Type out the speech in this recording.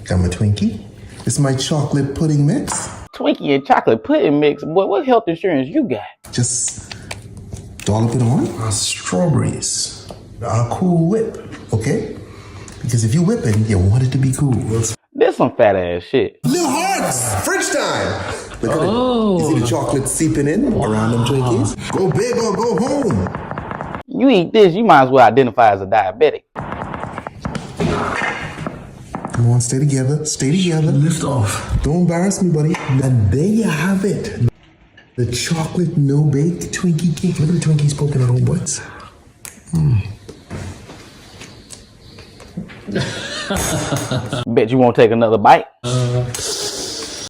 Got my Twinkie. This is my chocolate pudding mix. Twinkie and chocolate pudding mix? Boy, what health insurance you got? Just dollop it on. Our strawberries. Our Cool Whip, okay? Because if you're whipping, you want it to be cool. This some fat ass shit. Little hearts! French time! Look at it. You see the chocolate seeping in around them Twinkies? Go big or go home. You eat this, you might as well identify as a diabetic. Come on, stay together. Stay together. Lift off. Don't embarrass me, buddy. And there you have it. The chocolate no-bake Twinkie cake. Look at the Twinkies poking out, old boys. Bet you won't take another bite.